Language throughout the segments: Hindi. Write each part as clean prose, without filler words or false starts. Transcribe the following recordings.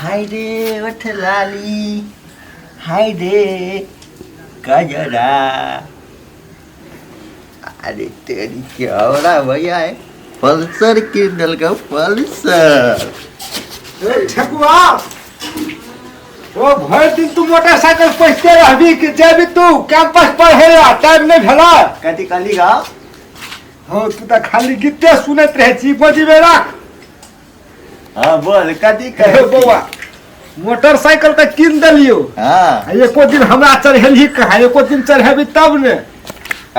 हाय रे वठ लाली, हाय रे गजरा। अरे तेरी क्या हो रहा भैया है? पल्सर किंडल का पल्सर। ठकुआ वो भर दिन तू मोटरसाइकिल पहुंचते रहबी कि जेबी तू कैंपस पढ़ेला टाइम नहीं भेला। कथी कहली गा? हो तू तो खाली गीते सुनत रहे छी बोझी में रख। हाँ बोल कथी हे कहे बौआ मोटरसाइकिल तो किन दलियो। हाँ एको दिन हमरा चढ़ेली कहा, एको दिन चढ़ेबी तब ने।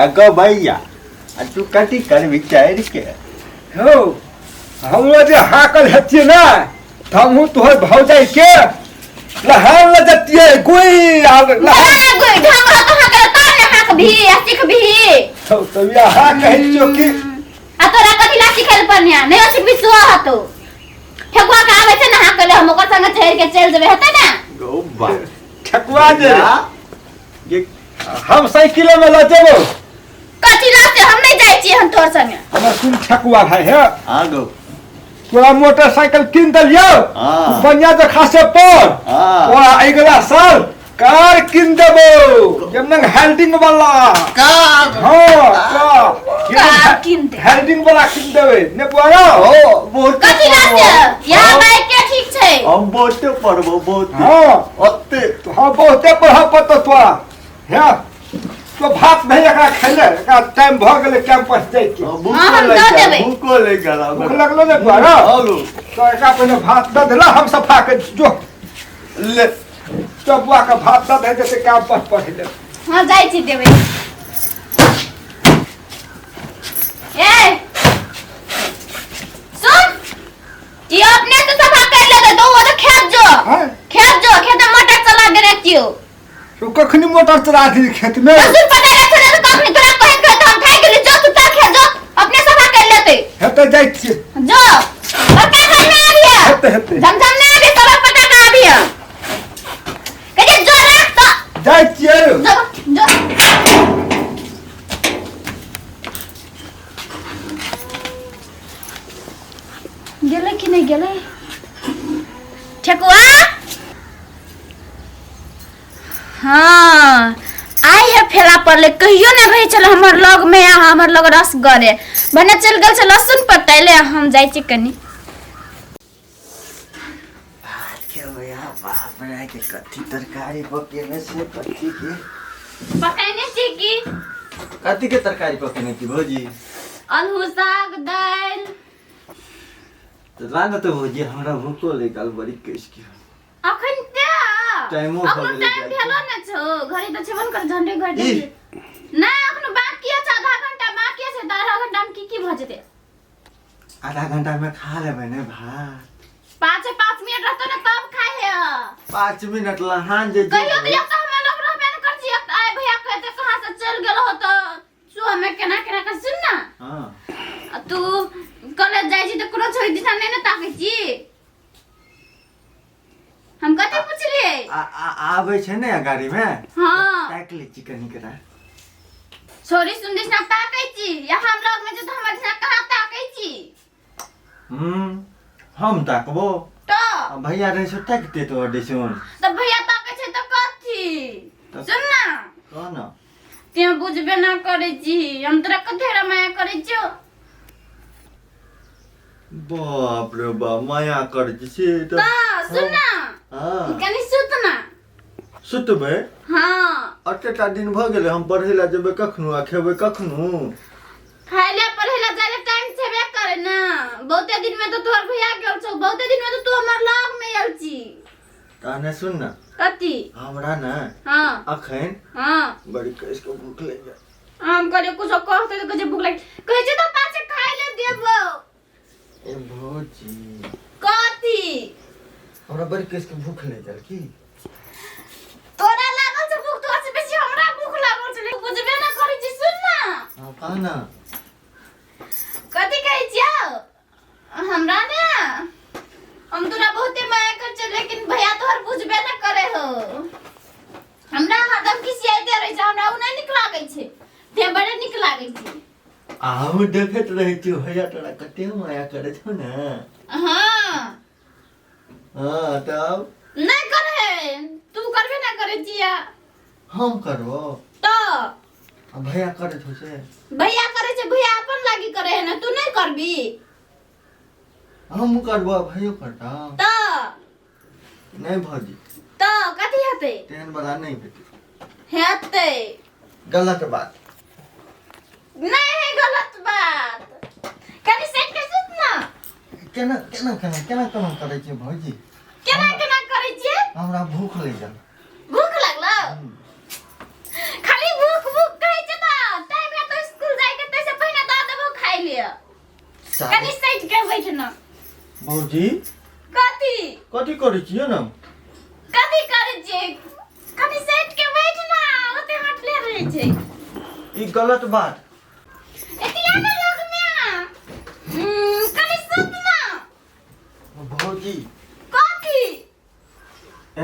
अगो भैया तू कथी कर विचार के हो हम जे हाकल हथिए ना तो हमहू तोहर भौजाई के लहार ल जतिए गुई आग लहार गुई ढंगरा तो हाकल तार ने हाक भी सीख भी तो तबिया हा कहियो कि आ तोरा कथि ला सिखल परनिया नहीं सीख भी सुआ हतो ठकुआ का आवे छै ना हाकल हम ओकर संग चढ़ के चल जेबे हेतै ना। गो बा ठकुआ जे ये हम साइकिल में ल जेबो कथि ला से हम नहीं जाय छी हम तोर संग। हम सुन ठकुआ भाई है हाँ गो तोरा मोटरसाइकिल किन दलियो हाँ। बढ़िया जो खासे पर हाँ। वो अगला साल कार किन देबो जमन हेल्डिंग वाला कार हां कार किन दे हेल्डिंग वाला किन देबे ने पुआरा ओ बहुत कथि ला से यहाँ बाइक के ठीक छै हम बहुत पढ़बो बहुत हां ओते तो हां बहुते पढ़ा पत तोरा है तो भात नहीं एकरा खैले एकरा टाइम भ गेले कैंपस जाय के भूको ले गला भूख लगलो ने पुआरा हेलो तो एकरा पहले भात द देला हम सफा के जो ले तो बुआ का भात द दे जैसे कैंपस पढ़ ले। हां जाय छी देबे ए सुन ये अपने से सफा कर ले तो वो तो खेत जो हां खेत में मटर चला दे रखियो तो कखनी मोटर चला दी खेत में सुन पता नहीं चले तो कखनी तोरा कहे के हम खाए के लिए जो तू ता खेत जो अपने सफा कर लेते हेते जाय छी जो और का घर में आ गया हेते झमझम ने भी सब पटा का आ गया कहे जो रख तो जाय छी जो गेले कि नहीं गेले ठकुआ। हाँ आई है फेला पड़ले कहियो ना भाई चल हमर लग में आ हमर लग रस गरे बने चल गल से लहसुन पटैले हम जाय छी कनी क्या भैया बाप रे के कथी तरकारी पकेने से कथी के पकाइने छी की कथी के तरकारी पकेने की भौजी? अलहू साग दाल तो लाना तो भौजी हमरा भूको ले गल बड़ी केस की अखन ते टाइमो अब हो गेलै टाइम भेलो न छो घड़ी त छेबन कर झंडे घड़ी ना अखन बाकी है आधा घंटा बाकी है आधा घंटा में की भ जेते आधा घंटा में खा लेबे ने भात 5 मिनट रहतो ना तब खाए है 5 मिनट लहान जे कहियो तो एक हम लोग रहबे न कर छी आए भैया कहते कहां से चल गेल हो तो सो हमें केना केना कर सुन ना। हां तू कॉलेज जाई छी त कोनो छोड़ी दिशा नहीं ना ताकै छी हम कते पूछलिए आवे छै ने गाड़ी में। हां ताक ले चिकन करा छोरी सुन दिशा ताकै छी या हम लोग में जो हमर दिशा कहां ताकै छी हम ताकबो तो भैया रे से ताकते तो देसुन त भैया ताकै छै त कथी सुन ना कोन ते बुझबे ना करे छी हम तोरा कथे माया करे छियो बाप रे बाप माया कर छी तो सुन ना हां कनी सुत ना सुतबे। हां अटेटा दिन भ गेले हम पढ़े ला जेबे कखनु आ खेबे कखनु खाइले पढ़े ला जाले टाइम छेबे करे ना बहुते दिन में तो तोर भैया गेल छौ बहुते दिन में तो तू हमर लाग में आइल छी ताने सुन ना कथी हमरा ना हां अखन हां बड़ी केस को भूख लगे हम करे कुछ कहते तो कहे भूख लगे कहे छै तो पाछे खाइ ले देबो ए भौजी कथी हमरा बड़ी केस के भूख ले जल की तोरा लागल छै भूख तोरा से बेसी हमरा भूख लागल छै बुझबे ना करै छी सुन ना। हां कहना कथी कहै छियौ हमरा ना हम तोरा बहुते माया कर छ लेकिन भैया तोहर बुझबे ना करे हो हमरा हरदम खिसियाइते रहै छै हमरा उ नै नीक लागै छै ते बड़े नीक लागै छै आहू देखत रहे छी भैया तोरा कते माया करे छौ ना। हां हाँ तब नहीं करे तू करबे ना करे जिया हम करबो तो भैया करे छो से भैया करे छे भैया अपन लागी करे है ना तू नहीं करबी हम करबो भैया करता तो नहीं भौजी तो कथी हेते तेहन वाला नहीं भेटे हेते गलत बात नहीं है गलत बात कनी सेट के सुत ना केना केना केना केना केना करे छी भौजी केना केना करे छिए हमरा भूख लग जा भूख लागला खाली भूख भूख कहै छ ना टाइम है तो स्कूल जाय के तैसे पहिने द देबो खाइ लिया कनी सेट के बैठ ना भौजी कथी कथी करे छिए ना कथी करे छिए कनी सेट के बैठ ना ओते हटले रहे छै ई गलत बात एतिया ना लग में कनी सुत ना भौजी कथी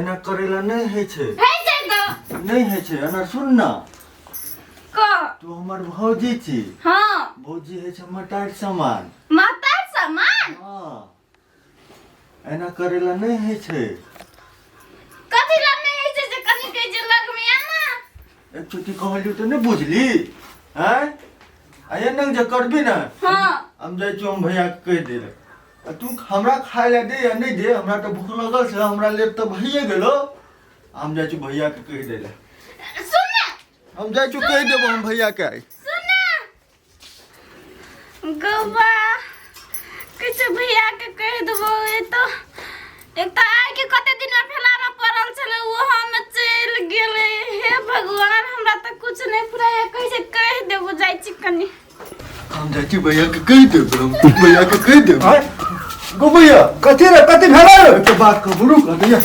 एना करेला नहीं है छे है छै तो नहीं है छे एना सुन ना क तू हमर भौजी छी हां भौजी है छे मटार सामान मातार सामान हां एना करेला नहीं है छे कथी ला नहीं है छै से कनी के जे लग में आना एक छोटी कहलू तो नहीं बुझली हैं आये नंग जे करबी ना हां हम जाय छी हम भैया के कह दे तू हमरा खाय ले दे या नहीं दे हमरा तो भूख लगल छे हमरा ले तो भइए गेलो हम जाय छी भैया के कह दे ले सुन ना हम जाय छी कह देबो हम भैया के सुन ना गवा कुछ भैया के कह देबो ए तो एक तो आइ के कते दिन में फैला में पड़ल छले वो हम चल गेले हे भगवान हमरा तो कुछ नहीं पूरा कैसे कह देबो जाय छी कनी हम जाय छी भैया के कह देबो भैया के कह देबो गो भैया कथी रे कथी भेलै तो बात को बुरु कर दिया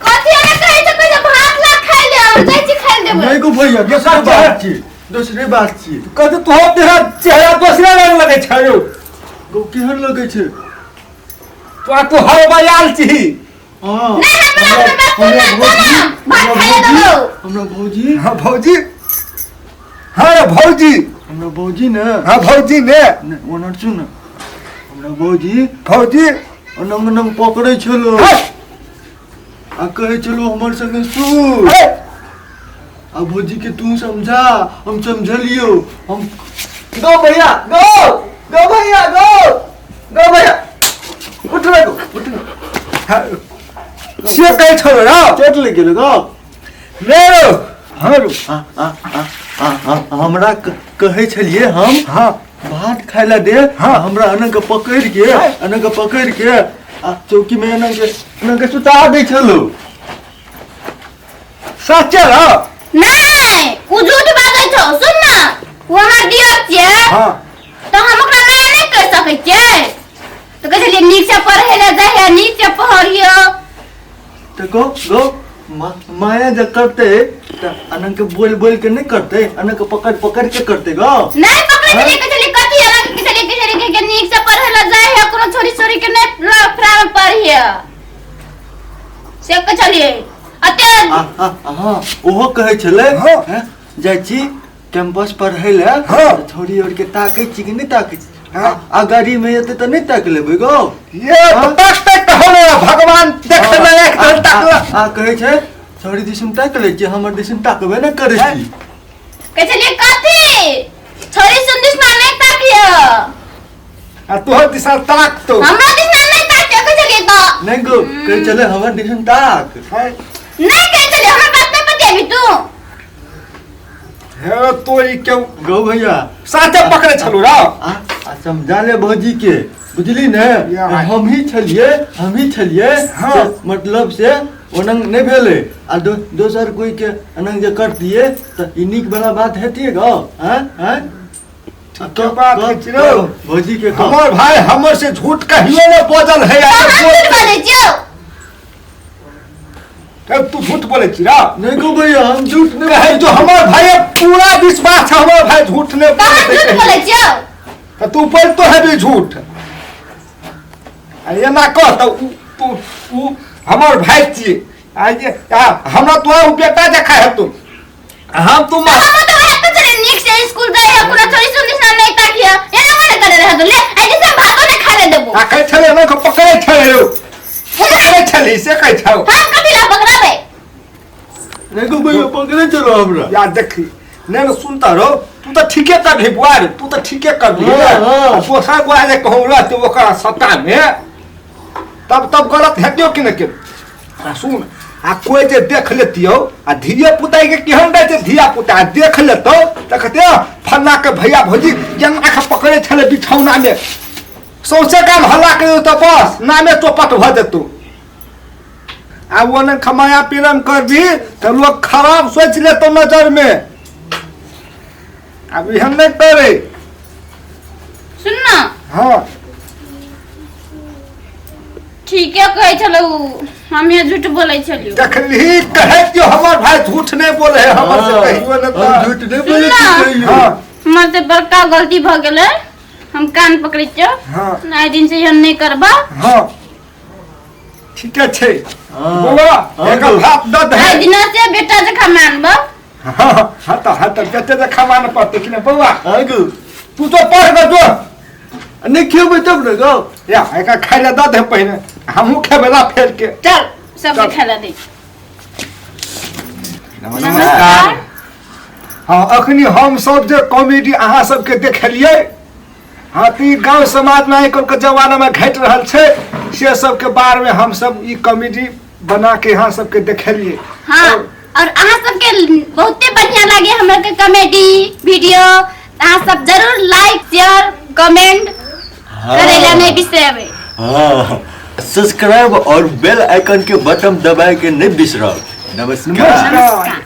कथी रे कहै छै कैसे भात ला खाइ ले और जाय छी खाइ देबो नहीं गो भैया दूसरी बात छी दूसरी बात छी कथी तो तेरा चेहरा दूसरा रंग लगे छै रो गो केहन लगे छे तो हर बयाल छी हां नहीं हमरा भात खाइ देबो हमरा भौजी हां भौजी हां भौजी हमरा भौजी ने हां भौजी ने ओनर सुन हमरा भौजी भौजी नंग नंग पकड़े छलो आ कहे छलो हमर संगे सु आ भौजी के तू समझा हम समझलियो हम गो भैया गो भैया गो भैया उठ रे उठ से कहे छोरो रा चोट लग गेल गो रे हमरो हमरा कहे छलिए हम हां भात खाय ला दे हाँ हमरा अनंग के पकड़ के आ चौकी में अनंग के सुता दे छलो सच्चे रा नहीं उ झूठ बाजै छौ सुन ना वहां दियो छे हां तो हम ओकरा नहीं कह सकै छियै तो कहै छलिए नीक से पढ़ै ले जाय है नीक से पढ़ियो तो गो माया जब करते तो अनंग के बोल के नहीं करते अनंग के पकड़ के करते गो नहीं पकड़े छलिए कहै छलिए कथी अलग के के नीक से पढ़ै ले जाय है कोनो छोरी के नहीं लफड़ा में पढ़ियो से कहै छलिए अते हां ओहो कहै छले हाँ। जाय छी कैंपस पढ़ै ले हाँ। छोरी और के ताकै छी कि नहीं ताकै छी हाँ। आ गाड़ी में एते तो नहीं ताक लेबै गो ये तो तक होले भगवान देख ले एक दिन तक आ कहै छै छोरी दिसम ताक ले छी हमर दिसम ताकबे न करै छी कहै छलिए कथी छोरी सुन दिस नहीं ताकियो आ तोहर दिशा ताक तो हमरा दिस नहीं ताकियो कहै छलिए तो नहीं गो कहै छले हमर दिसम ताक नहीं कहै छलिए हमरा बात नहीं बतेबी तू हे तो ई क्यों गो भैया साथे पकड़े छलू रा आ समझा ले भौजी के बुझली ने या। हम ही छलिए हाँ। से मतलब से ओनंग नहीं भेले आ दोसर कोई के अनंग जे कर दिए तो ई नीक वाला बात हेतिए गो हैं तो बात है चिरो भौजी के कह हमर भाई हमर से झूठ कहियो ने बोझल है तो हम झूठ बोले छियो अब तू झूठ बोले चिरा नहीं गो भैया हम झूठ नहीं कहे जो हमर भाई पूरा विश्वास है हमर भाई झूठ ने तो हम झूठ बोले छियो तो तू बोल तो है भी झूठ ये ना कह तो तू हमर भाई छी आज हमरा तोरा बेटा देखा है तू हम तुम हम तो है तो चले नीक से स्कूल गए है पूरा छोरी सुन दिस नहीं ताकियो एना माने करे रह तो ले आई दिस भातो ने खा ले देबो आ कहे छले ना को पकड़े छले पकड़े छली से कह छौ हम कथी ला पकड़ाबे? देखो भैया पकड़े चलो हमरा। या देखी नहीं सुनता रहो तू तो ठीके कर भी बुआर तू तो ठीके कर भी हाँ। पोसा बुआर जे कहूँ रहते ओकरा सत्ता में तब गलत है क्यों कि न के सुन आ कोई जे देख लेतियो आ धिया पुता के केहन रहे छै धिया पुता देख लेतो त कहते फन्ना के भैया भौजी केना के पकड़े छले बिछौना में सौसे काम हल्ला करियो त बस नामे चौपट भ जेतौ आ वो न खमाया पीरम कर भी तो लोग खराब सोच लेतो नजर में अब हम नहीं करे सुन ना हाँ ठीक है कहे चलो हम ये झूठ बोले चलियो। देखली कहे कि हमार भाई झूठ नहीं बोले है हमर से कहियो न हम झूठ नहीं बोले सुन ना। कहियो। हाँ हमर से बड़का गलती भ गेले हम कान पकड़े छ हाँ नाइ दिन से हम नहीं करबा। हाँ ठीक है छे हाँ। बोला हाँ एक तो। हाथ दद है नाइ दिन से बेटा जखा मानबा। हाँ हाँ तो बेटे से खवाना पड़ते कि नहीं बउआ आगो तू तो पढ़ गो जो नहीं खेबे तब न गो। या एक खाइ ले दद है पहले हमहू खेबे ला फेर के चल सबके चल। खेला दे। नमस्कार हाँ अखनी हम सब जे कॉमेडी अहाँ सबके देखलिए हाँ तो गांव समाज में आइकल के जमाना में घट रहल छे से सब के बारे में हम सब ई कॉमेडी बना के यहाँ सबके देखलिए हाँ और अहाँ सबके बहुते बढ़िया लगे हमरा के कॉमेडी वीडियो अहाँ सब जरूर लाइक शेयर कमेंट करेला नहीं बिसरबे। हाँ सब्सक्राइब और बेल आइकन के बटन दबाए के नहीं बिसरब। नमस्कार। नमस्कार।